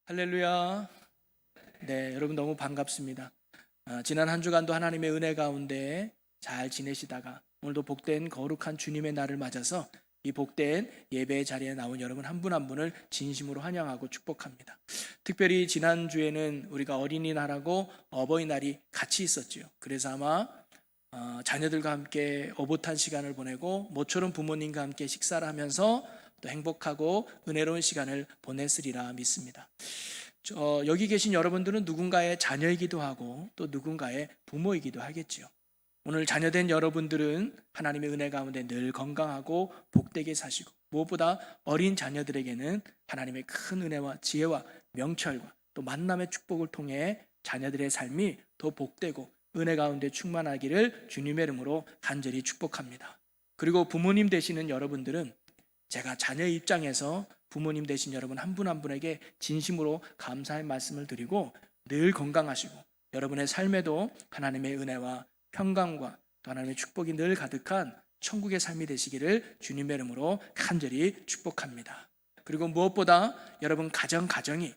할렐루야. 네, 여러분 너무 반갑습니다. 지난 한 주간도 하나님의 은혜 가운데 잘 지내시다가 오늘도 복된 거룩한 주님의 날을 맞아서 이 복된 예배의 자리에 나온 여러분 한 분 한 분을 진심으로 환영하고 축복합니다. 특별히 지난 주에는 우리가 어린이날하고 어버이날이 같이 있었지요. 그래서 아마 자녀들과 함께 오붓한 시간을 보내고 모처럼 부모님과 함께 식사를 하면서 또 행복하고 은혜로운 시간을 보냈으리라 믿습니다. 여기 계신 여러분들은 누군가의 자녀이기도 하고 또 누군가의 부모이기도 하겠지요. 오늘 자녀된 여러분들은 하나님의 은혜 가운데 늘 건강하고 복되게 사시고, 무엇보다 어린 자녀들에게는 하나님의 큰 은혜와 지혜와 명철과 또 만남의 축복을 통해 자녀들의 삶이 더 복되고 은혜 가운데 충만하기를 주님의 이름으로 간절히 축복합니다. 그리고 부모님 되시는 여러분들은 제가 자녀의 입장에서 부모님 되신 여러분 한 분 한 분에게 진심으로 감사의 말씀을 드리고, 늘 건강하시고 여러분의 삶에도 하나님의 은혜와 평강과 또 하나님의 축복이 늘 가득한 천국의 삶이 되시기를 주님의 이름으로 간절히 축복합니다. 그리고 무엇보다 여러분 가정이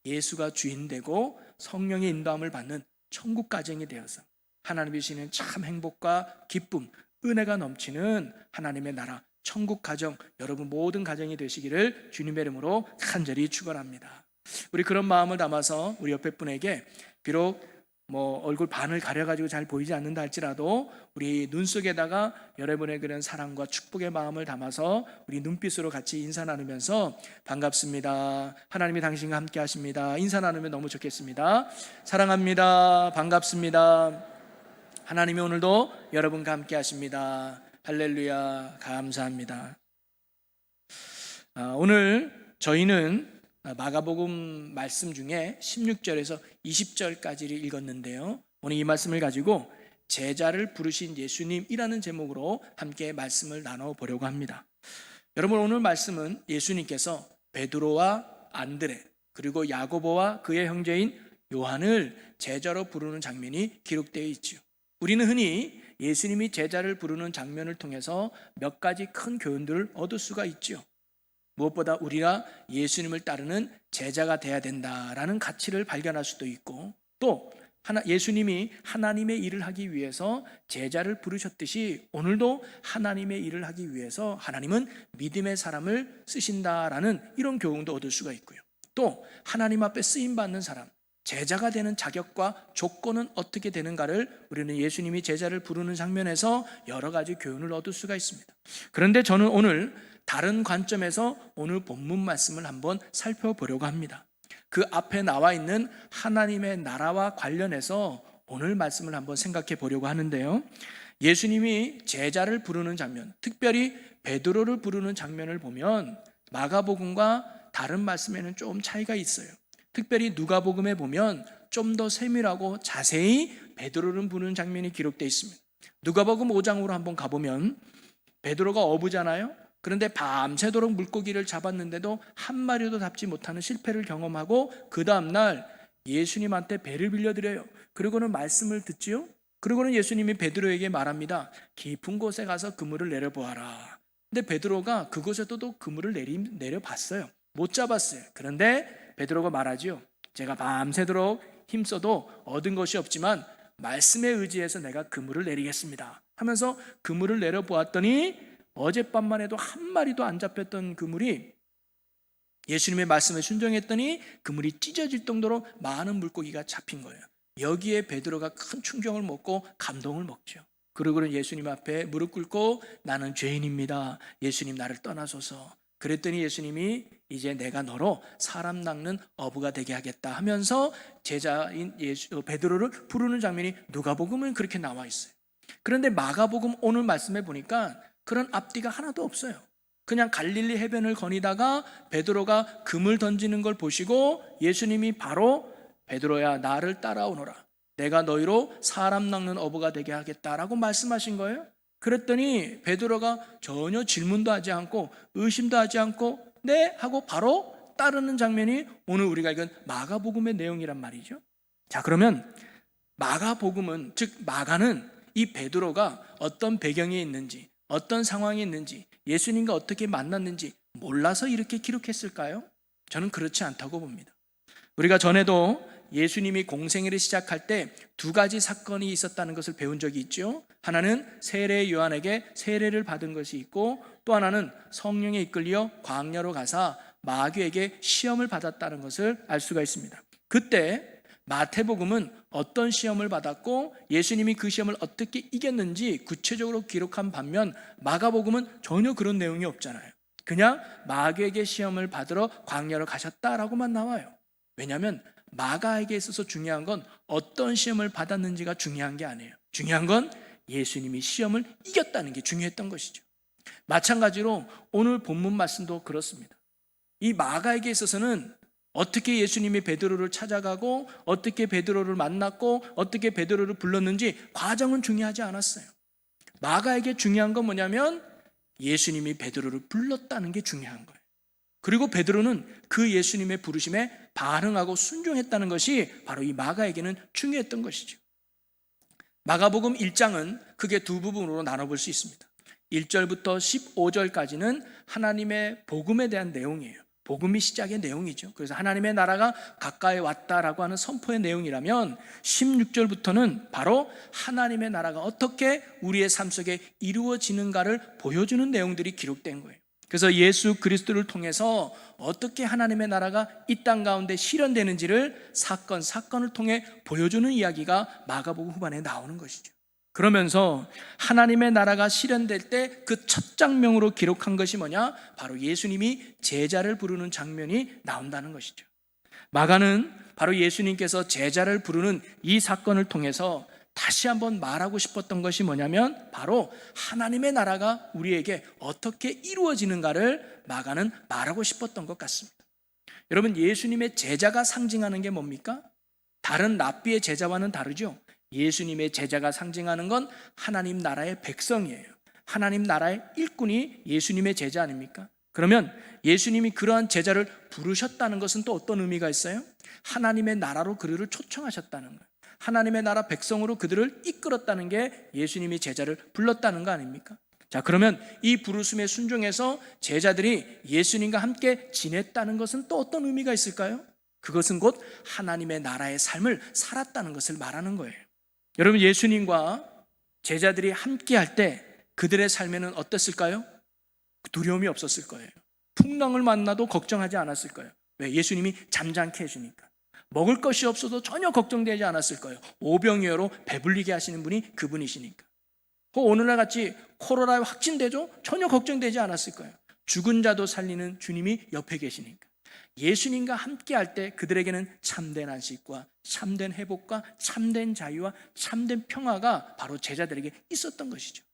예수가 주인 되고 성령의 인도함을 받는 천국 가정이 되어서 하나님이 주시는 참 행복과 기쁨, 은혜가 넘치는 하나님의 나라 천국 가정, 여러분 모든 가정이 되시기를 주님의 이름으로 간절히 축원합니다. 우리 그런 마음을 담아서 우리 옆에 분에게, 비록 얼굴 반을 가려가지고 잘 보이지 않는다 할지라도 우리 눈 속에다가 여러분의 그런 사랑과 축복의 마음을 담아서 우리 눈빛으로 같이 인사 나누면서 반갑습니다, 하나님이 당신과 함께 하십니다, 인사 나누면 너무 좋겠습니다. 사랑합니다, 반갑습니다, 하나님이 오늘도 여러분과 함께 하십니다. 할렐루야, 감사합니다. 오늘 저희는 마가복음 말씀 중에 16절에서 20절까지를 읽었는데요, 오늘 이 말씀을 가지고 제자를 부르신 예수님이라는 제목으로 함께 말씀을 나눠보려고 합니다. 여러분, 오늘 말씀은 예수님께서 베드로와 안드레 그리고 야고보와 그의 형제인 요한을 제자로 부르는 장면이 기록되어 있죠. 우리는 흔히 예수님이 제자를 부르는 장면을 통해서 몇 가지 큰 교훈들을 얻을 수가 있죠. 무엇보다 우리가 예수님을 따르는 제자가 돼야 된다라는 가치를 발견할 수도 있고, 또 예수님이 하나님의 일을 하기 위해서 제자를 부르셨듯이 오늘도 하나님의 일을 하기 위해서 하나님은 믿음의 사람을 쓰신다라는 이런 교훈도 얻을 수가 있고요. 또 하나님 앞에 쓰임받는 사람, 제자가 되는 자격과 조건은 어떻게 되는가를 우리는 예수님이 제자를 부르는 장면에서 여러 가지 교훈을 얻을 수가 있습니다. 그런데 저는 오늘 다른 관점에서 오늘 본문 말씀을 한번 살펴보려고 합니다. 그 앞에 나와 있는 하나님의 나라와 관련해서 오늘 말씀을 한번 생각해 보려고 하는데요, 예수님이 제자를 부르는 장면, 특별히 베드로를 부르는 장면을 보면 마가복음과 다른 말씀에는 좀 차이가 있어요. 특별히 누가복음에 보면 좀 더 세밀하고 자세히 베드로를 부르는 장면이 기록되어 있습니다. 누가복음 5장으로 한번 가보면 베드로가 어부잖아요. 그런데 밤새도록 물고기를 잡았는데도 한 마리도 잡지 못하는 실패를 경험하고 그 다음날 예수님한테 배를 빌려드려요. 그리고는 말씀을 듣지요. 그리고는 예수님이 베드로에게 말합니다. 깊은 곳에 가서 그물을 내려보아라. 근데 베드로가 그곳에서도 그물을 내려봤어요. 못 잡았어요. 그런데 베드로가 말하지요. 제가 밤새도록 힘써도 얻은 것이 없지만 말씀에 의지해서 내가 그물을 내리겠습니다 하면서 그물을 내려보았더니 어젯밤만 해도 한 마리도 안 잡혔던 그물이 예수님의 말씀에 순종했더니 그물이 찢어질 정도로 많은 물고기가 잡힌 거예요. 여기에 베드로가 큰 충격을 먹고 감동을 먹죠. 그리고는 예수님 앞에 무릎 꿇고 나는 죄인입니다, 예수님 나를 떠나소서. 그랬더니 예수님이 이제 내가 너로 사람 낚는 어부가 되게 하겠다 하면서 제자인 베드로를 부르는 장면이 누가복음은 그렇게 나와 있어요. 그런데 마가복음 오늘 말씀해 보니까 그런 앞뒤가 하나도 없어요. 그냥 갈릴리 해변을 거니다가 베드로가 금을 던지는 걸 보시고 예수님이 바로 베드로야 나를 따라오너라, 내가 너희로 사람 낚는 어부가 되게 하겠다라고 말씀하신 거예요. 그랬더니 베드로가 전혀 질문도 하지 않고 의심도 하지 않고 네 하고 바로 따르는 장면이 오늘 우리가 읽은 마가복음의 내용이란 말이죠. 자, 그러면 마가복음은, 즉 마가는 이 베드로가 어떤 배경에 있는지, 어떤 상황에 있는지, 예수님과 어떻게 만났는지 몰라서 이렇게 기록했을까요? 저는 그렇지 않다고 봅니다. 우리가 전에도 예수님이 공생애를 시작할 때 두 가지 사건이 있었다는 것을 배운 적이 있죠. 하나는 세례 요한에게 세례를 받은 것이 있고, 또 하나는 성령에 이끌려 광야로 가사 마귀에게 시험을 받았다는 것을 알 수가 있습니다. 그때 마태복음은 어떤 시험을 받았고 예수님이 그 시험을 어떻게 이겼는지 구체적으로 기록한 반면, 마가복음은 전혀 그런 내용이 없잖아요. 그냥 마귀에게 시험을 받으러 광야로 가셨다라고만 나와요. 왜냐하면 마가에게 있어서 중요한 건 어떤 시험을 받았는지가 중요한 게 아니에요. 중요한 건 예수님이 시험을 이겼다는 게 중요했던 것이죠. 마찬가지로 오늘 본문 말씀도 그렇습니다. 이 마가에게 있어서는 어떻게 예수님이 베드로를 찾아가고 어떻게 베드로를 만났고 어떻게 베드로를 불렀는지 과정은 중요하지 않았어요. 마가에게 중요한 건 뭐냐면 예수님이 베드로를 불렀다는 게 중요한 거예요. 그리고 베드로는 그 예수님의 부르심에 반응하고 순종했다는 것이 바로 이 마가에게는 중요했던 것이죠. 마가복음 1장은 크게 두 부분으로 나눠볼 수 있습니다. 1절부터 15절까지는 하나님의 복음에 대한 내용이에요. 복음이 시작의 내용이죠. 그래서 하나님의 나라가 가까이 왔다라고 하는 선포의 내용이라면, 16절부터는 바로 하나님의 나라가 어떻게 우리의 삶 속에 이루어지는가를 보여주는 내용들이 기록된 거예요. 그래서 예수 그리스도를 통해서 어떻게 하나님의 나라가 이 땅 가운데 실현되는지를 사건을 통해 보여주는 이야기가 마가복음 후반에 나오는 것이죠. 그러면서 하나님의 나라가 실현될 때 그 첫 장면으로 기록한 것이 뭐냐? 바로 예수님이 제자를 부르는 장면이 나온다는 것이죠. 마가는 바로 예수님께서 제자를 부르는 이 사건을 통해서 다시 한번 말하고 싶었던 것이 뭐냐면, 바로 하나님의 나라가 우리에게 어떻게 이루어지는가를 마가는 말하고 싶었던 것 같습니다. 여러분, 예수님의 제자가 상징하는 게 뭡니까? 다른 랍비의 제자와는 다르죠. 예수님의 제자가 상징하는 건 하나님 나라의 백성이에요. 하나님 나라의 일꾼이 예수님의 제자 아닙니까? 그러면 예수님이 그러한 제자를 부르셨다는 것은 또 어떤 의미가 있어요? 하나님의 나라로 그들을 초청하셨다는 거예요. 하나님의 나라 백성으로 그들을 이끌었다는 게 예수님이 제자를 불렀다는 거 아닙니까? 자, 그러면 이 부르심에 순종해서 제자들이 예수님과 함께 지냈다는 것은 또 어떤 의미가 있을까요? 그것은 곧 하나님의 나라의 삶을 살았다는 것을 말하는 거예요. 여러분, 예수님과 제자들이 함께 할 때 그들의 삶에는 어땠을까요? 두려움이 없었을 거예요. 풍랑을 만나도 걱정하지 않았을 거예요. 왜? 예수님이 잠잠케 해주니까. 먹을 것이 없어도 전혀 걱정되지 않았을 거예요. 오병이어로 배불리게 하시는 분이 그분이시니까. 오늘날 같이 코로나에 확진되죠? 전혀 걱정되지 않았을 거예요. 죽은 자도 살리는 주님이 옆에 계시니까. 예수님과 함께 할 때 그들에게는 참된 안식과 참된 회복과 참된 자유와 참된 평화가 바로 제자들에게 있었던 것이죠.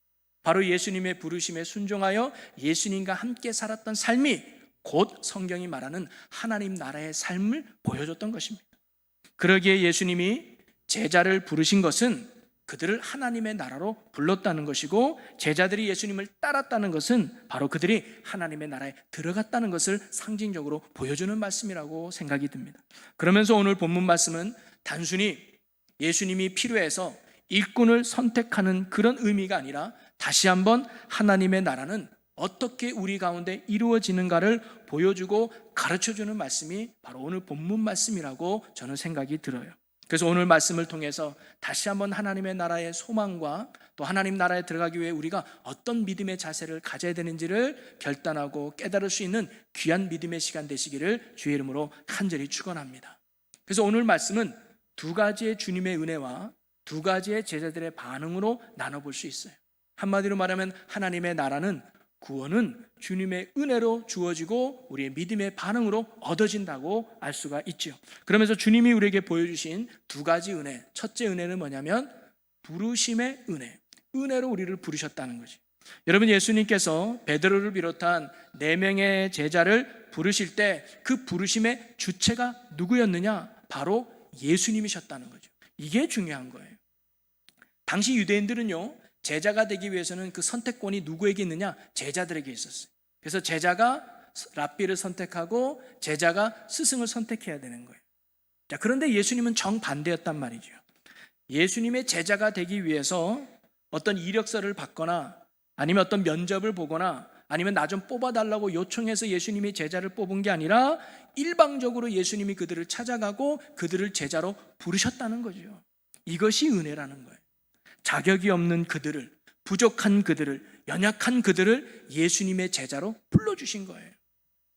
바로 예수님의 부르심에 순종하여 예수님과 함께 살았던 삶이 곧 성경이 말하는 하나님 나라의 삶을 보여줬던 것입니다. 그러기에 예수님이 제자를 부르신 것은 그들을 하나님의 나라로 불렀다는 것이고, 제자들이 예수님을 따랐다는 것은 바로 그들이 하나님의 나라에 들어갔다는 것을 상징적으로 보여주는 말씀이라고 생각이 듭니다. 그러면서 오늘 본문 말씀은 단순히 예수님이 필요해서 일꾼을 선택하는 그런 의미가 아니라, 다시 한번 하나님의 나라는 어떻게 우리 가운데 이루어지는가를 보여주고 가르쳐주는 말씀이 바로 오늘 본문 말씀이라고 저는 생각이 들어요. 그래서 오늘 말씀을 통해서 다시 한번 하나님의 나라의 소망과 또 하나님 나라에 들어가기 위해 우리가 어떤 믿음의 자세를 가져야 되는지를 결단하고 깨달을 수 있는 귀한 믿음의 시간 되시기를 주의 이름으로 간절히 축원합니다. 그래서 오늘 말씀은 두 가지의 주님의 은혜와 두 가지의 제자들의 반응으로 나눠볼 수 있어요. 한마디로 말하면 하나님의 나라는, 구원은 주님의 은혜로 주어지고 우리의 믿음의 반응으로 얻어진다고 알 수가 있죠. 그러면서 주님이 우리에게 보여주신 두 가지 은혜, 첫째 은혜는 뭐냐면 부르심의 은혜, 은혜로 우리를 부르셨다는 거죠. 여러분, 예수님께서 베드로를 비롯한 4명의 제자를 부르실 때 그 부르심의 주체가 누구였느냐? 바로 예수님이셨다는 거죠. 이게 중요한 거예요. 당시 유대인들은요, 제자가 되기 위해서는 그 선택권이 누구에게 있느냐? 제자들에게 있었어요. 그래서 제자가 랍비를 선택하고 제자가 스승을 선택해야 되는 거예요. 자, 그런데 예수님은 정반대였단 말이죠. 예수님의 제자가 되기 위해서 어떤 이력서를 받거나 아니면 어떤 면접을 보거나 아니면 나 좀 뽑아달라고 요청해서 예수님이 제자를 뽑은 게 아니라 일방적으로 예수님이 그들을 찾아가고 그들을 제자로 부르셨다는 거죠. 이것이 은혜라는 거예요. 자격이 없는 그들을, 부족한 그들을, 연약한 그들을 예수님의 제자로 불러주신 거예요.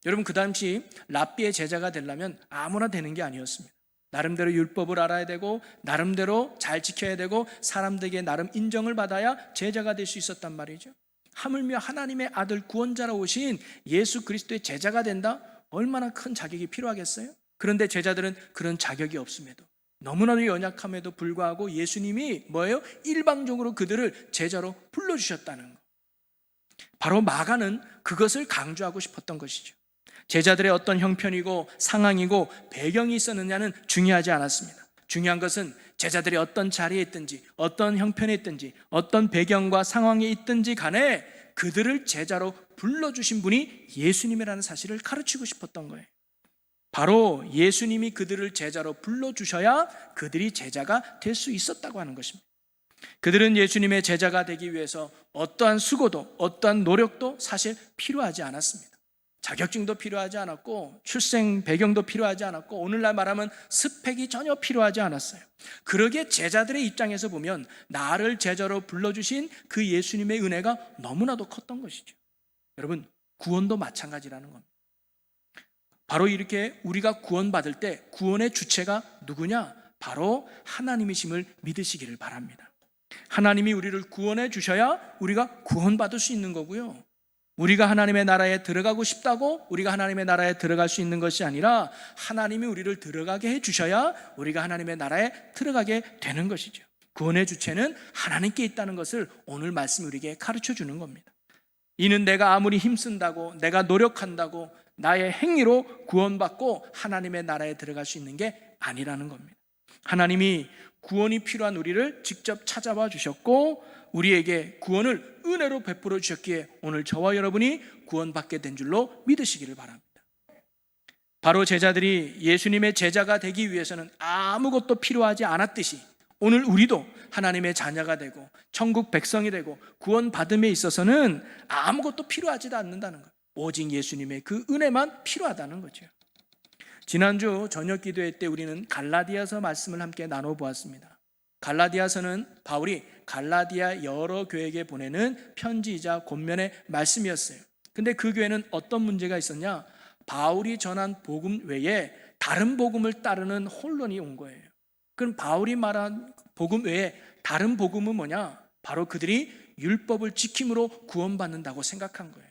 여러분, 그 당시 랍비의 제자가 되려면 아무나 되는 게 아니었습니다. 나름대로 율법을 알아야 되고 나름대로 잘 지켜야 되고 사람들에게 나름 인정을 받아야 제자가 될 수 있었단 말이죠. 하물며 하나님의 아들 구원자로 오신 예수 그리스도의 제자가 된다? 얼마나 큰 자격이 필요하겠어요? 그런데 제자들은 그런 자격이 없음에도, 너무나도 연약함에도 불구하고 예수님이 뭐예요? 일방적으로 그들을 제자로 불러주셨다는 거. 바로 마가는 그것을 강조하고 싶었던 것이죠. 제자들의 어떤 형편이고 상황이고 배경이 있었느냐는 중요하지 않았습니다. 중요한 것은 제자들이 어떤 자리에 있든지 어떤 형편에 있든지 어떤 배경과 상황에 있든지 간에 그들을 제자로 불러주신 분이 예수님이라는 사실을 가르치고 싶었던 거예요. 바로 예수님이 그들을 제자로 불러주셔야 그들이 제자가 될 수 있었다고 하는 것입니다. 그들은 예수님의 제자가 되기 위해서 어떠한 수고도 어떠한 노력도 사실 필요하지 않았습니다. 자격증도 필요하지 않았고 출생 배경도 필요하지 않았고 오늘날 말하면 스펙이 전혀 필요하지 않았어요. 그러기에 제자들의 입장에서 보면 나를 제자로 불러주신 그 예수님의 은혜가 너무나도 컸던 것이죠. 여러분, 구원도 마찬가지라는 겁니다. 바로 이렇게 우리가 구원받을 때 구원의 주체가 누구냐? 바로 하나님이심을 믿으시기를 바랍니다. 하나님이 우리를 구원해 주셔야 우리가 구원받을 수 있는 거고요. 우리가 하나님의 나라에 들어가고 싶다고 우리가 하나님의 나라에 들어갈 수 있는 것이 아니라 하나님이 우리를 들어가게 해 주셔야 우리가 하나님의 나라에 들어가게 되는 것이죠. 구원의 주체는 하나님께 있다는 것을 오늘 말씀이 우리에게 가르쳐 주는 겁니다. 이는 내가 아무리 힘쓴다고 내가 노력한다고 나의 행위로 구원받고 하나님의 나라에 들어갈 수 있는 게 아니라는 겁니다. 하나님이 구원이 필요한 우리를 직접 찾아와 주셨고 우리에게 구원을 은혜로 베풀어 주셨기에 오늘 저와 여러분이 구원받게 된 줄로 믿으시기를 바랍니다. 바로 제자들이 예수님의 제자가 되기 위해서는 아무것도 필요하지 않았듯이 오늘 우리도 하나님의 자녀가 되고 천국 백성이 되고 구원받음에 있어서는 아무것도 필요하지도 않는다는 것, 오직 예수님의 그 은혜만 필요하다는 거죠. 지난주 저녁 기도회 때 우리는 갈라디아서 말씀을 함께 나눠보았습니다. 갈라디아서는 바울이 갈라디아 여러 교회에게 보내는 편지이자 권면의 말씀이었어요. 근데 그 교회는 어떤 문제가 있었냐? 바울이 전한 복음 외에 다른 복음을 따르는 혼론이 온 거예요. 그럼 바울이 말한 복음 외에 다른 복음은 뭐냐? 바로 그들이 율법을 지킴으로 구원받는다고 생각한 거예요.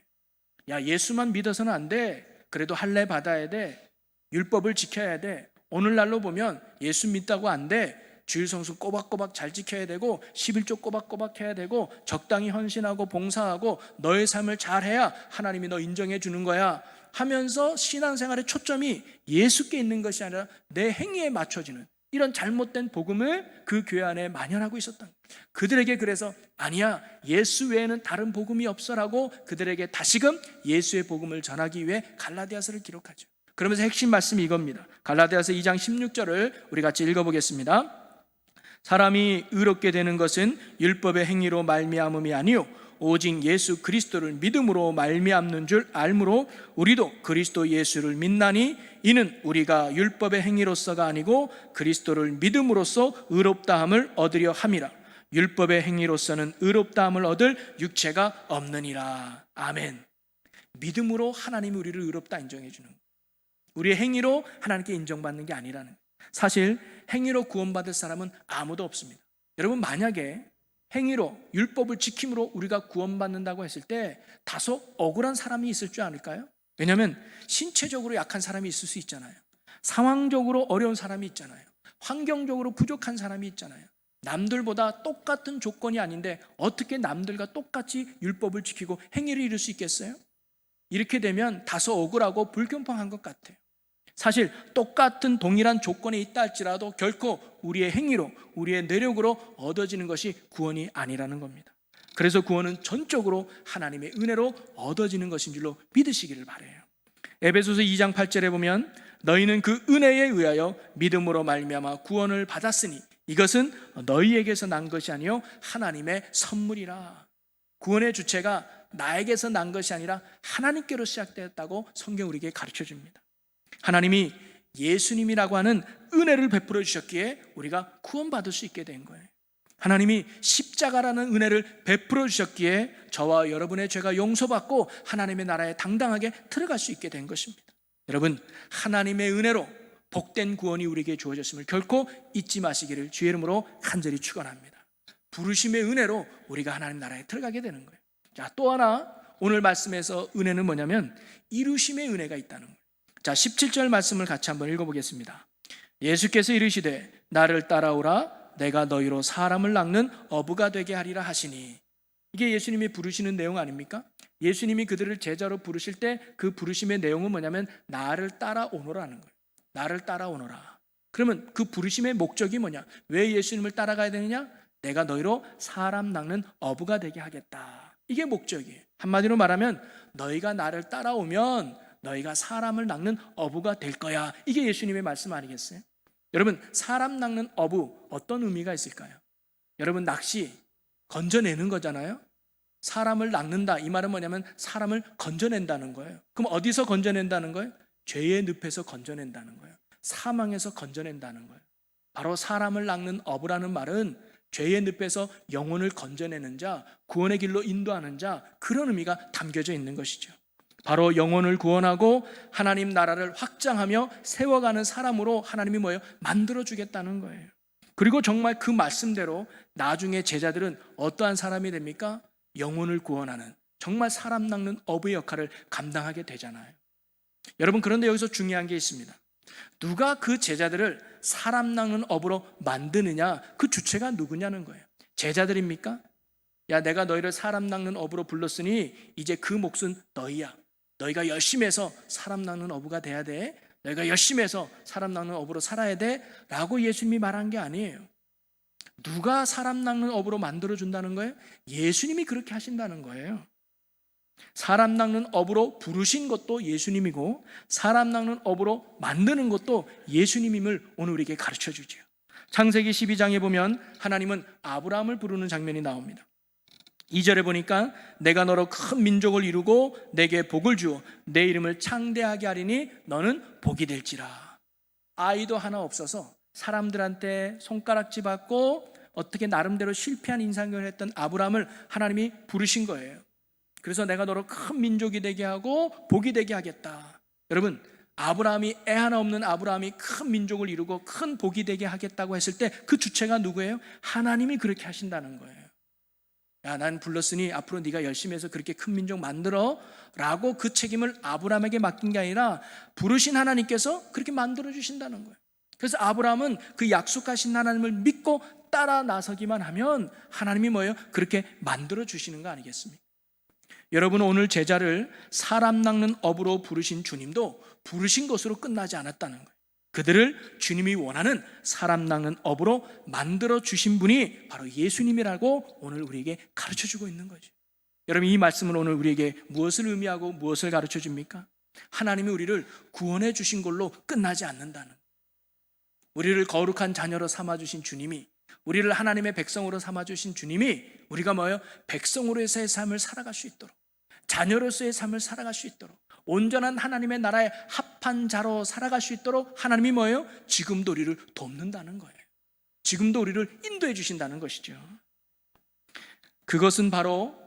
야, 예수만 믿어서는 안 돼. 그래도 할례 받아야 돼. 율법을 지켜야 돼. 오늘날로 보면 예수 믿다고 안 돼. 주일 성수 꼬박꼬박 잘 지켜야 되고 11조 꼬박꼬박 해야 되고 적당히 헌신하고 봉사하고 너의 삶을 잘해야 하나님이 너 인정해 주는 거야 하면서 신앙생활의 초점이 예수께 있는 것이 아니라 내 행위에 맞춰지는 이런 잘못된 복음을 그 교회 안에 만연하고 있었던 거예요. 그들에게 그래서 아니야, 예수 외에는 다른 복음이 없어라고 그들에게 다시금 예수의 복음을 전하기 위해 갈라디아서를 기록하죠. 그러면서 핵심 말씀이 이겁니다. 갈라디아서 2장 16절을 우리 같이 읽어보겠습니다. 사람이 의롭게 되는 것은 율법의 행위로 말미암음이 아니요 오직 예수 그리스도를 믿음으로 말미암는 줄 알므로 우리도 그리스도 예수를 믿나니 이는 우리가 율법의 행위로서가 아니고 그리스도를 믿음으로써 의롭다함을 얻으려 함이라. 율법의 행위로서는 의롭다함을 얻을 육체가 없느니라. 아멘. 믿음으로 하나님이 우리를 의롭다 인정해 주는 거예요. 우리의 행위로 하나님께 인정받는 게 아니라는 거예요. 사실 행위로 구원받을 사람은 아무도 없습니다. 여러분, 만약에 행위로 율법을 지킴으로 우리가 구원받는다고 했을 때 다소 억울한 사람이 있을 줄 아닐까요? 왜냐하면 신체적으로 약한 사람이 있을 수 있잖아요. 상황적으로 어려운 사람이 있잖아요. 환경적으로 부족한 사람이 있잖아요. 남들보다 똑같은 조건이 아닌데 어떻게 남들과 똑같이 율법을 지키고 행위를 이룰 수 있겠어요? 이렇게 되면 다소 억울하고 불공평한 것 같아요. 사실 똑같은 동일한 조건에 있다 할지라도 결코 우리의 행위로 우리의 노력으로 얻어지는 것이 구원이 아니라는 겁니다. 그래서 구원은 전적으로 하나님의 은혜로 얻어지는 것인 줄로 믿으시기를 바라요. 에베소서 2장 8절에 보면 너희는 그 은혜에 의하여 믿음으로 말미암아 구원을 받았으니 이것은 너희에게서 난 것이 아니요 하나님의 선물이라. 구원의 주체가 나에게서 난 것이 아니라 하나님께로 시작되었다고 성경 우리에게 가르쳐 줍니다. 하나님이 예수님이라고 하는 은혜를 베풀어 주셨기에 우리가 구원받을 수 있게 된 거예요. 하나님이 십자가라는 은혜를 베풀어 주셨기에 저와 여러분의 죄가 용서받고 하나님의 나라에 당당하게 들어갈 수 있게 된 것입니다. 여러분, 하나님의 은혜로 복된 구원이 우리에게 주어졌음을 결코 잊지 마시기를 주의 이름으로 간절히 축원합니다. 부르심의 은혜로 우리가 하나님 나라에 들어가게 되는 거예요. 자, 또 하나 오늘 말씀에서 은혜는 뭐냐면 이루심의 은혜가 있다는 거예요. 자, 17절 말씀을 같이 한번 읽어보겠습니다. 예수께서 이르시되 나를 따라오라 내가 너희로 사람을 낚는 어부가 되게 하리라 하시니. 이게 예수님이 부르시는 내용 아닙니까? 예수님이 그들을 제자로 부르실 때 그 부르심의 내용은 뭐냐면 나를 따라오너라는 거예요. 나를 따라오너라. 그러면 그 부르심의 목적이 뭐냐? 왜 예수님을 따라가야 되느냐? 내가 너희로 사람 낚는 어부가 되게 하겠다. 이게 목적이에요. 한마디로 말하면 너희가 나를 따라오면 너희가 사람을 낚는 어부가 될 거야. 이게 예수님의 말씀 아니겠어요? 여러분, 사람 낚는 어부 어떤 의미가 있을까요? 여러분, 낚시 건져내는 거잖아요. 사람을 낚는다, 이 말은 뭐냐면 사람을 건져낸다는 거예요. 그럼 어디서 건져낸다는 거예요? 죄의 늪에서 건져낸다는 거예요. 사망에서 건져낸다는 거예요. 바로 사람을 낚는 어부라는 말은 죄의 늪에서 영혼을 건져내는 자, 구원의 길로 인도하는 자, 그런 의미가 담겨져 있는 것이죠. 바로 영혼을 구원하고 하나님 나라를 확장하며 세워가는 사람으로 하나님이 뭐예요? 만들어주겠다는 거예요. 그리고 정말 그 말씀대로 나중에 제자들은 어떠한 사람이 됩니까? 영혼을 구원하는, 정말 사람 낚는 어부의 역할을 감당하게 되잖아요. 여러분, 그런데 여기서 중요한 게 있습니다. 누가 그 제자들을 사람 낚는 어부로 만드느냐, 그 주체가 누구냐는 거예요. 제자들입니까? 야, 내가 너희를 사람 낚는 어부로 불렀으니 이제 그 몫은 너희야. 너희가 열심히 해서 사람 낚는 어부가 돼야 돼. 너희가 열심히 해서 사람 낚는 어부로 살아야 돼. 라고 예수님이 말한 게 아니에요. 누가 사람 낚는 어부로 만들어준다는 거예요? 예수님이 그렇게 하신다는 거예요. 사람 낚는 어부로 부르신 것도 예수님이고 사람 낚는 어부로 만드는 것도 예수님임을 오늘 우리에게 가르쳐 주죠. 창세기 12장에 보면 하나님은 아브라함을 부르는 장면이 나옵니다. 2절에 보니까 내가 너로 큰 민족을 이루고 내게 복을 주어 내 이름을 창대하게 하리니 너는 복이 될지라. 아이도 하나 없어서 사람들한테 손가락질 받고 어떻게 나름대로 실패한 인생을 했던 아브라함을 하나님이 부르신 거예요. 그래서 내가 너로 큰 민족이 되게 하고 복이 되게 하겠다. 여러분, 아브라함이, 애 하나 없는 아브라함이 큰 민족을 이루고 큰 복이 되게 하겠다고 했을 때 그 주체가 누구예요? 하나님이 그렇게 하신다는 거예요. 야, 난 불렀으니 앞으로 네가 열심히 해서 그렇게 큰 민족 만들어 라고 그 책임을 아브라함에게 맡긴 게 아니라 부르신 하나님께서 그렇게 만들어 주신다는 거예요. 그래서 아브라함은 그 약속하신 하나님을 믿고 따라 나서기만 하면 하나님이 뭐예요? 그렇게 만들어 주시는 거 아니겠습니까? 여러분, 오늘 제자를 사람 낚는 어부로 부르신 주님도 부르신 것으로 끝나지 않았다는 거예요. 그들을 주님이 원하는 사람 낚는 어부로 만들어 주신 분이 바로 예수님이라고 오늘 우리에게 가르쳐 주고 있는 거죠. 여러분, 이 말씀은 오늘 우리에게 무엇을 의미하고 무엇을 가르쳐 줍니까? 하나님이 우리를 구원해 주신 걸로 끝나지 않는다는, 우리를 거룩한 자녀로 삼아주신 주님이, 우리를 하나님의 백성으로 삼아주신 주님이 우리가 뭐예요? 백성으로서의 삶을 살아갈 수 있도록, 자녀로서의 삶을 살아갈 수 있도록, 온전한 하나님의 나라에 합한 자로 살아갈 수 있도록 하나님이 뭐예요? 지금도 우리를 돕는다는 거예요. 지금도 우리를 인도해 주신다는 것이죠. 그것은 바로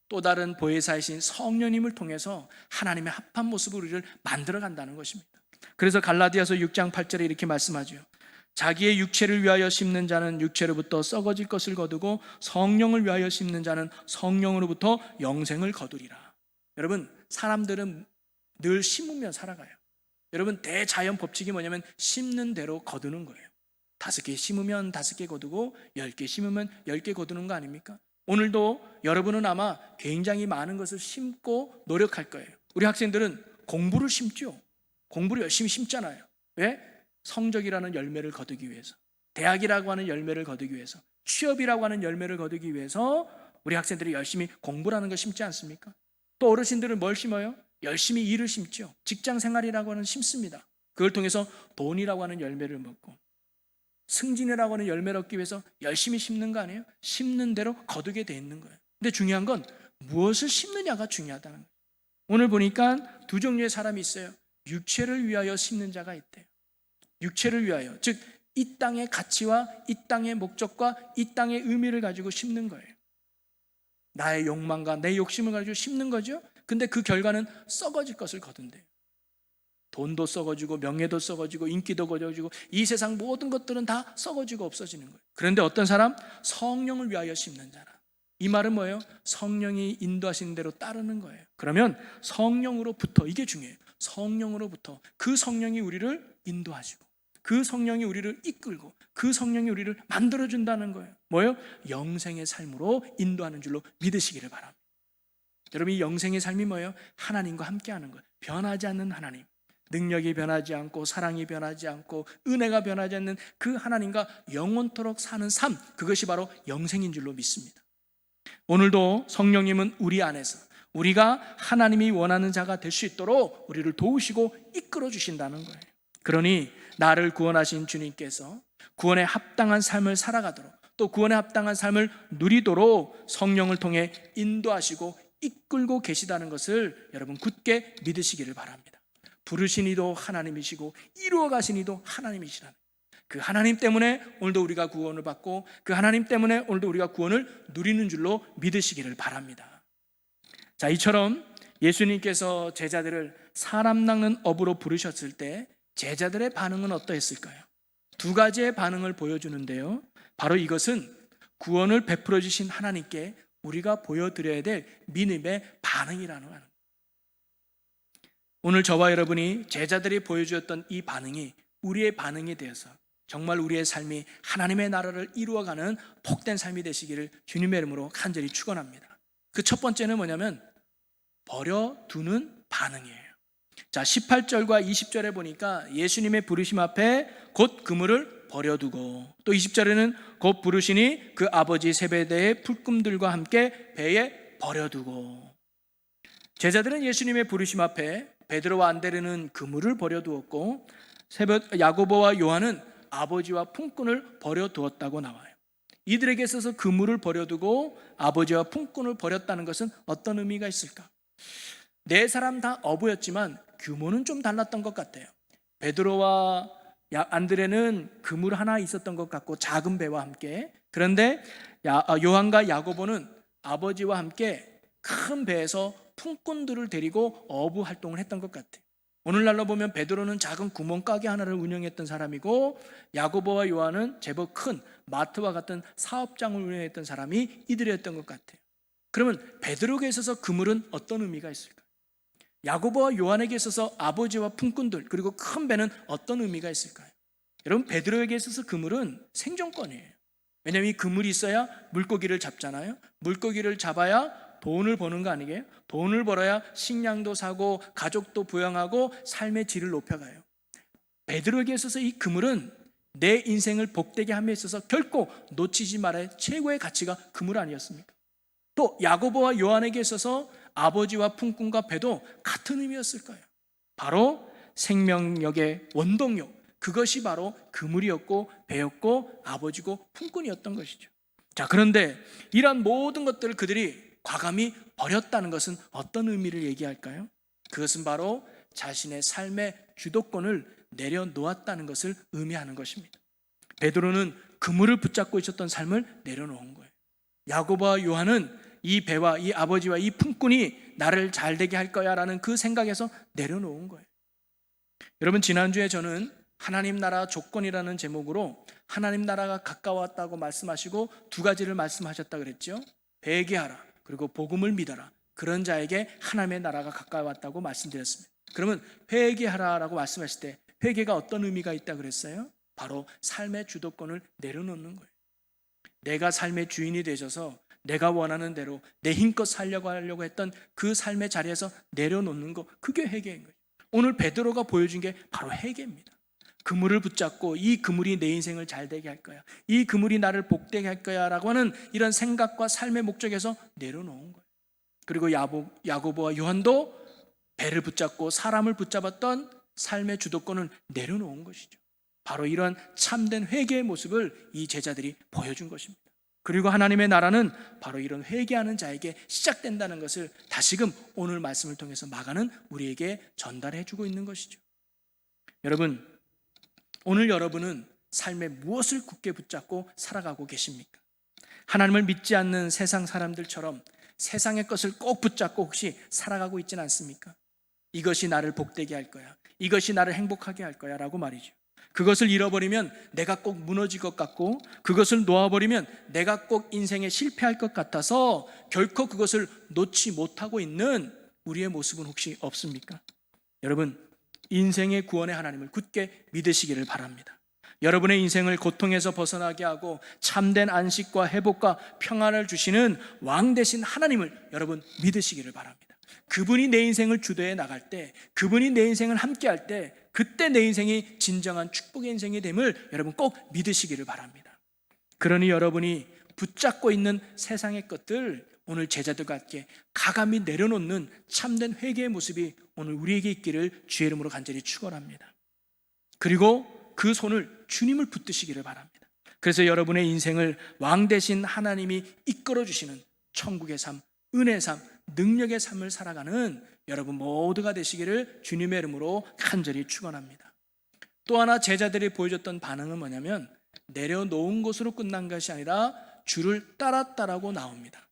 또 다른 보혜사이신 성령님을 통해서 하나님의 합한 모습으로 우리를 만들어 간다는 것입니다. 그래서 갈라디아서 6장 8절에 이렇게 말씀하죠. 자기의 육체를 위하여 심는 자는 육체로부터 썩어질 것을 거두고 성령을 위하여 심는 자는 성령으로부터 영생을 거두리라. 여러분, 사람들은 늘 심으면 살아가요. 여러분, 대자연 법칙이 뭐냐면 심는 대로 거두는 거예요. 5개 심으면 5개 거두고 10개 심으면 10개 거두는 거 아닙니까? 오늘도 여러분은 아마 굉장히 많은 것을 심고 노력할 거예요. 우리 학생들은 공부를 심죠. 공부를 열심히 심잖아요. 왜? 성적이라는 열매를 거두기 위해서, 대학이라고 하는 열매를 거두기 위해서, 취업이라고 하는 열매를 거두기 위해서 우리 학생들이 열심히 공부라는 걸 심지 않습니까? 또 어르신들은 뭘 심어요? 열심히 일을 심죠. 직장 생활이라고 하는 심습니다. 그걸 통해서 돈이라고 하는 열매를 먹고 승진이라고 하는 열매를 얻기 위해서 열심히 심는 거 아니에요? 심는 대로 거두게 돼 있는 거예요. 근데 중요한 건 무엇을 심느냐가 중요하다는 거예요. 오늘 보니까 두 종류의 사람이 있어요. 육체를 위하여 심는 자가 있대요. 육체를 위하여, 즉 이 땅의 가치와 이 땅의 목적과 이 땅의 의미를 가지고 심는 거예요. 나의 욕망과 내 욕심을 가지고 심는 거죠. 근데 그 결과는 썩어질 것을 거둔대요. 돈도 썩어지고 명예도 썩어지고 인기도 거저지고 이 세상 모든 것들은 다 썩어지고 없어지는 거예요. 그런데 어떤 사람? 성령을 위하여 심는 자라. 이 말은 뭐예요? 성령이 인도하시는 대로 따르는 거예요. 그러면 성령으로부터, 이게 중요해요. 성령으로부터 그 성령이 우리를 인도하시고 그 성령이 우리를 이끌고 그 성령이 우리를 만들어준다는 거예요. 뭐예요? 영생의 삶으로 인도하는 줄로 믿으시기를 바랍니다. 여러분, 이 영생의 삶이 뭐예요? 하나님과 함께하는 거예요. 변하지 않는 하나님, 능력이 변하지 않고 사랑이 변하지 않고 은혜가 변하지 않는 그 하나님과 영원토록 사는 삶, 그것이 바로 영생인 줄로 믿습니다. 오늘도 성령님은 우리 안에서 우리가 하나님이 원하는 자가 될 수 있도록 우리를 도우시고 이끌어 주신다는 거예요. 그러니 나를 구원하신 주님께서 구원에 합당한 삶을 살아가도록, 또 구원에 합당한 삶을 누리도록 성령을 통해 인도하시고 이끌고 계시다는 것을 여러분 굳게 믿으시기를 바랍니다. 부르신 이도 하나님이시고 이루어 가신 이도 하나님이시라는, 그 하나님 때문에 오늘도 우리가 구원을 받고 그 하나님 때문에 오늘도 우리가 구원을 누리는 줄로 믿으시기를 바랍니다. 자, 이처럼 예수님께서 제자들을 사람 낚는 업으로 부르셨을 때 제자들의 반응은 어떠했을까요? 두 가지의 반응을 보여주는데요. 바로 이것은 구원을 베풀어 주신 하나님께 우리가 보여드려야 될 믿음의 반응이라는 거예요. 오늘 저와 여러분이 제자들이 보여주었던 이 반응이 우리의 반응이 되어서 정말 우리의 삶이 하나님의 나라를 이루어가는 복된 삶이 되시기를 주님의 이름으로 간절히 축원합니다. 그 첫 번째는 뭐냐면 버려두는 반응이에요. 자, 18절과 20절에 보니까 예수님의 부르심 앞에 곧 그물을 버려두고, 또 20절에는 곧 부르시니 그 아버지 세베대의 풀금들과 함께 배에 버려두고. 제자들은 예수님의 부르심 앞에 베드로와 안드레는 그물을 버려두었고 야고보와 요한은 아버지와 품꾼을 버려두었다고 나와요. 이들에게 있어서 그물을 버려두고 아버지와 품꾼을 버렸다는 것은 어떤 의미가 있을까? 네 사람 다 어부였지만 규모는 좀 달랐던 것 같아요. 베드로와 안드레는 그물 하나 있었던 것 같고 작은 배와 함께, 그런데 요한과 야고보는 아버지와 함께 큰 배에서 품꾼들을 데리고 어부 활동을 했던 것 같아요. 오늘날로 보면 베드로는 작은 구멍가게 하나를 운영했던 사람이고 야고보와 요한은 제법 큰 마트와 같은 사업장을 운영했던 사람이 이들이었던 것 같아요. 그러면 베드로에게 있어서 그물은 어떤 의미가 있을까? 야고보와 요한에게 있어서 아버지와 품꾼들 그리고 큰 배는 어떤 의미가 있을까요? 여러분, 베드로에게 있어서 그물은 생존권이에요. 왜냐하면 이 그물이 있어야 물고기를 잡잖아요. 물고기를 잡아야 돈을 버는 거 아니게요? 돈을 벌어야 식량도 사고 가족도 부양하고 삶의 질을 높여가요. 베드로에게 있어서 이 그물은 내 인생을 복되게 함에 있어서 결코 놓치지 말아야 최고의 가치가 그물 아니었습니까? 또 야고보와 요한에게 있어서 아버지와 품꾼과 배도 같은 의미였을 거예요. 바로 생명력의 원동력, 그것이 바로 그물이었고 배였고 아버지고 품꾼이었던 것이죠. 자, 그런데 이러한 모든 것들을 그들이 과감히 버렸다는 것은 어떤 의미를 얘기할까요? 그것은 바로 자신의 삶의 주도권을 내려놓았다는 것을 의미하는 것입니다. 베드로는 그물을 붙잡고 있었던 삶을 내려놓은 거예요. 야고보와 요한은 이 배와 이 아버지와 이 품꾼이 나를 잘되게 할 거야 라는 그 생각에서 내려놓은 거예요. 여러분, 지난주에 저는 하나님 나라 조건이라는 제목으로 하나님 나라가 가까웠다고 말씀하시고 두 가지를 말씀하셨다 그랬죠. 회개하라, 그리고 복음을 믿어라. 그런 자에게 하나님의 나라가 가까웠다고 말씀드렸습니다. 그러면 회개하라라고 말씀하실 때 회개가 어떤 의미가 있다 그랬어요? 바로 삶의 주도권을 내려놓는 거예요. 내가 삶의 주인이 되셔서 내가 원하는 대로 내 힘껏 살려고 하려고 했던 그 삶의 자리에서 내려놓는 거, 그게 회개인 거예요. 오늘 베드로가 보여준 게 바로 회개입니다. 그물을 붙잡고 이 그물이 내 인생을 잘되게 할 거야, 이 그물이 나를 복되게 할 거야 라고 하는 이런 생각과 삶의 목적에서 내려놓은 거예요. 그리고 야고보와 요한도 배를 붙잡고 사람을 붙잡았던 삶의 주도권을 내려놓은 것이죠. 바로 이런 참된 회개의 모습을 이 제자들이 보여준 것입니다. 그리고 하나님의 나라는 바로 이런 회개하는 자에게 시작된다는 것을 다시금 오늘 말씀을 통해서 마가는 우리에게 전달해 주고 있는 것이죠. 여러분, 오늘 여러분은 삶에 무엇을 굳게 붙잡고 살아가고 계십니까? 하나님을 믿지 않는 세상 사람들처럼 세상의 것을 꼭 붙잡고 혹시 살아가고 있지는 않습니까? 이것이 나를 복되게 할 거야, 이것이 나를 행복하게 할 거야 라고 말이죠. 그것을 잃어버리면 내가 꼭 무너질 것 같고, 그것을 놓아버리면 내가 꼭 인생에 실패할 것 같아서 결코 그것을 놓지 못하고 있는 우리의 모습은 혹시 없습니까? 여러분, 인생의 구원의 하나님을 굳게 믿으시기를 바랍니다. 여러분의 인생을 고통에서 벗어나게 하고 참된 안식과 회복과 평안을 주시는 왕 되신 하나님을 여러분 믿으시기를 바랍니다. 그분이 내 인생을 주도해 나갈 때, 그분이 내 인생을 함께 할 때, 그때 내 인생이 진정한 축복의 인생이 됨을 여러분 꼭 믿으시기를 바랍니다. 그러니 여러분이 붙잡고 있는 세상의 것들, 오늘 제자들과 함께 가감히 내려놓는 참된 회개의 모습이 오늘 우리에게 있기를 주의 이름으로 간절히 축원합니다. 그리고 그 손을 주님을 붙드시기를 바랍니다. 그래서 여러분의 인생을 왕 되신 하나님이 이끌어 주시는 천국의 삶, 은혜의 삶, 능력의 삶을 살아가는 여러분 모두가 되시기를 주님의 이름으로 간절히 축원합니다. 또 하나 제자들이 보여줬던 반응은 뭐냐면 내려놓은 것으로 끝난 것이 아니라 주를 따랐다라고 나옵니다.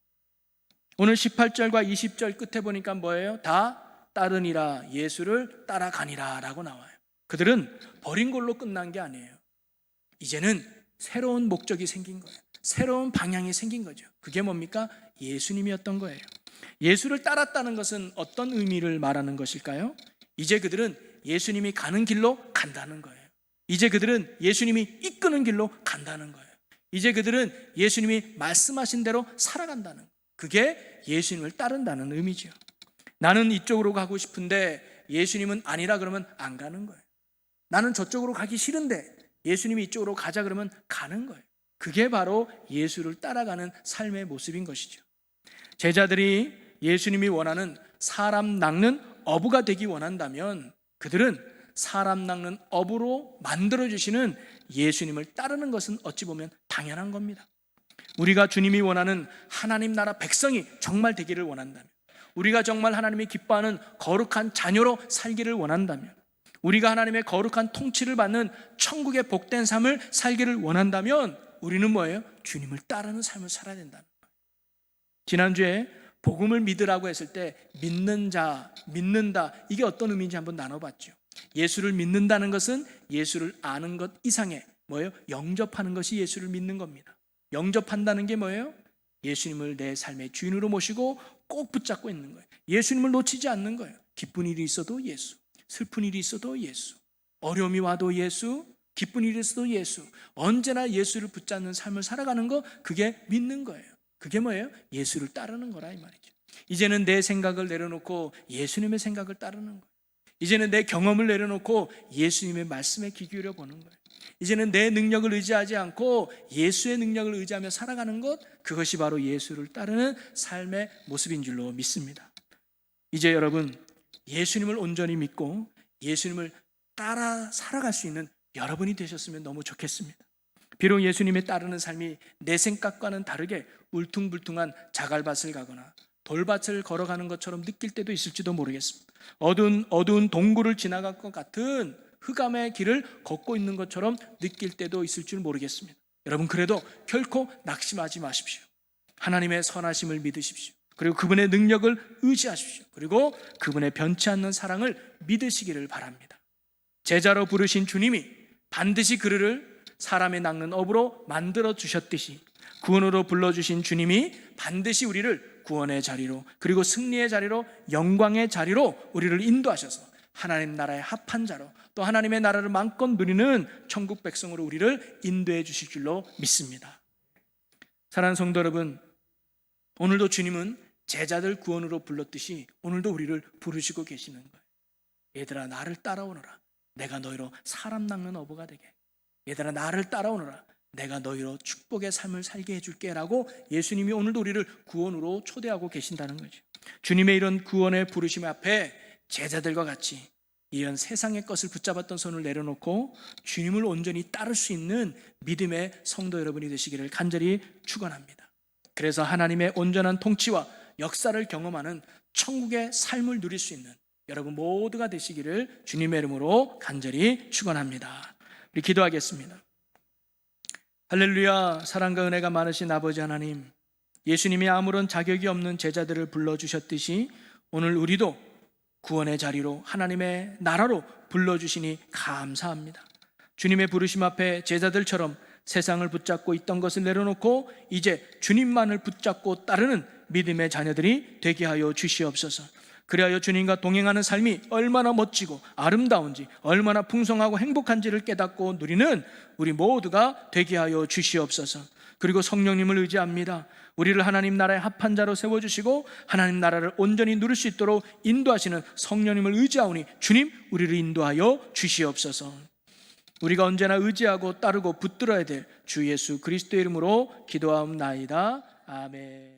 오늘 18절과 20절 끝에 보니까 뭐예요? 다 따르니라, 예수를 따라가니라 라고 나와요. 그들은 버린 걸로 끝난 게 아니에요. 이제는 새로운 목적이 생긴 거예요. 새로운 방향이 생긴 거죠. 그게 뭡니까? 예수님이었던 거예요. 예수를 따랐다는 것은 어떤 의미를 말하는 것일까요? 이제 그들은 예수님이 가는 길로 간다는 거예요. 이제 그들은 예수님이 이끄는 길로 간다는 거예요. 이제 그들은 예수님이 말씀하신 대로 살아간다는 거예요. 그게 예수님을 따른다는 의미죠. 나는 이쪽으로 가고 싶은데 예수님은 아니라 그러면 안 가는 거예요. 나는 저쪽으로 가기 싫은데 예수님이 이쪽으로 가자 그러면 가는 거예요. 그게 바로 예수를 따라가는 삶의 모습인 것이죠. 제자들이 예수님이 원하는 사람 낚는 어부가 되기 원한다면 그들은 사람 낚는 어부로 만들어주시는 예수님을 따르는 것은 어찌 보면 당연한 겁니다. 우리가 주님이 원하는 하나님 나라 백성이 정말 되기를 원한다면, 우리가 정말 하나님이 기뻐하는 거룩한 자녀로 살기를 원한다면, 우리가 하나님의 거룩한 통치를 받는 천국의 복된 삶을 살기를 원한다면 우리는 뭐예요? 주님을 따르는 삶을 살아야 된다는 거예요. 지난주에 복음을 믿으라고 했을 때 믿는 자, 믿는다, 이게 어떤 의미인지 한번 나눠봤죠. 예수를 믿는다는 것은 예수를 아는 것 이상의 뭐예요? 영접하는 것이 예수를 믿는 겁니다. 영접한다는 게 뭐예요? 예수님을 내 삶의 주인으로 모시고 꼭 붙잡고 있는 거예요. 예수님을 놓치지 않는 거예요. 기쁜 일이 있어도 예수, 슬픈 일이 있어도 예수, 어려움이 와도 예수, 기쁜 일이 있어도 예수, 언제나 예수를 붙잡는 삶을 살아가는 거, 그게 믿는 거예요. 그게 뭐예요? 예수를 따르는 거라 이 말이죠. 이제는 내 생각을 내려놓고 예수님의 생각을 따르는 거예요. 이제는 내 경험을 내려놓고 예수님의 말씀에 귀 기울여 보는 거예요. 이제는 내 능력을 의지하지 않고 예수의 능력을 의지하며 살아가는 것, 그것이 바로 예수를 따르는 삶의 모습인 줄로 믿습니다. 이제 여러분, 예수님을 온전히 믿고 예수님을 따라 살아갈 수 있는 여러분이 되셨으면 너무 좋겠습니다. 비록 예수님에 따르는 삶이 내 생각과는 다르게 울퉁불퉁한 자갈밭을 가거나 돌밭을 걸어가는 것처럼 느낄 때도 있을지도 모르겠습니다. 어두운 동굴을 지나갈 것 같은 흑암의 길을 걷고 있는 것처럼 느낄 때도 있을 줄 모르겠습니다. 여러분, 그래도 결코 낙심하지 마십시오. 하나님의 선하심을 믿으십시오. 그리고 그분의 능력을 의지하십시오. 그리고 그분의 변치 않는 사랑을 믿으시기를 바랍니다. 제자로 부르신 주님이 반드시 그를 사람의 낚는 어부로 만들어 주셨듯이 구원으로 불러주신 주님이 반드시 우리를 구원의 자리로, 그리고 승리의 자리로, 영광의 자리로 우리를 인도하셔서 하나님 나라의 합한 자로, 또 하나님의 나라를 마음껏 누리는 천국 백성으로 우리를 인도해 주실 줄로 믿습니다. 사랑하는 성도 여러분, 오늘도 주님은 제자들 구원으로 불렀듯이 오늘도 우리를 부르시고 계시는 거예요. 얘들아, 나를 따라오너라. 내가 너희로 사람 낚는 어부가 되게. 얘들아, 나를 따라오너라. 내가 너희로 축복의 삶을 살게 해줄게 라고 예수님이 오늘도 우리를 구원으로 초대하고 계신다는 거죠. 주님의 이런 구원의 부르심 앞에 제자들과 같이 이런 세상의 것을 붙잡았던 손을 내려놓고 주님을 온전히 따를 수 있는 믿음의 성도 여러분이 되시기를 간절히 축원합니다. 그래서 하나님의 온전한 통치와 역사를 경험하는 천국의 삶을 누릴 수 있는 여러분 모두가 되시기를 주님의 이름으로 간절히 축원합니다. 우리 기도하겠습니다. 할렐루야. 사랑과 은혜가 많으신 아버지 하나님, 예수님이 아무런 자격이 없는 제자들을 불러주셨듯이 오늘 우리도 구원의 자리로 하나님의 나라로 불러주시니 감사합니다. 주님의 부르심 앞에 제자들처럼 세상을 붙잡고 있던 것을 내려놓고 이제 주님만을 붙잡고 따르는 믿음의 자녀들이 되게 하여 주시옵소서. 그리하여 주님과 동행하는 삶이 얼마나 멋지고 아름다운지, 얼마나 풍성하고 행복한지를 깨닫고 누리는 우리 모두가 되게 하여 주시옵소서. 그리고 성령님을 의지합니다. 우리를 하나님 나라의 합한 자로 세워주시고 하나님 나라를 온전히 누릴 수 있도록 인도하시는 성령님을 의지하오니 주님, 우리를 인도하여 주시옵소서. 우리가 언제나 의지하고 따르고 붙들어야 될 주 예수 그리스도의 이름으로 기도하옵나이다. 아멘.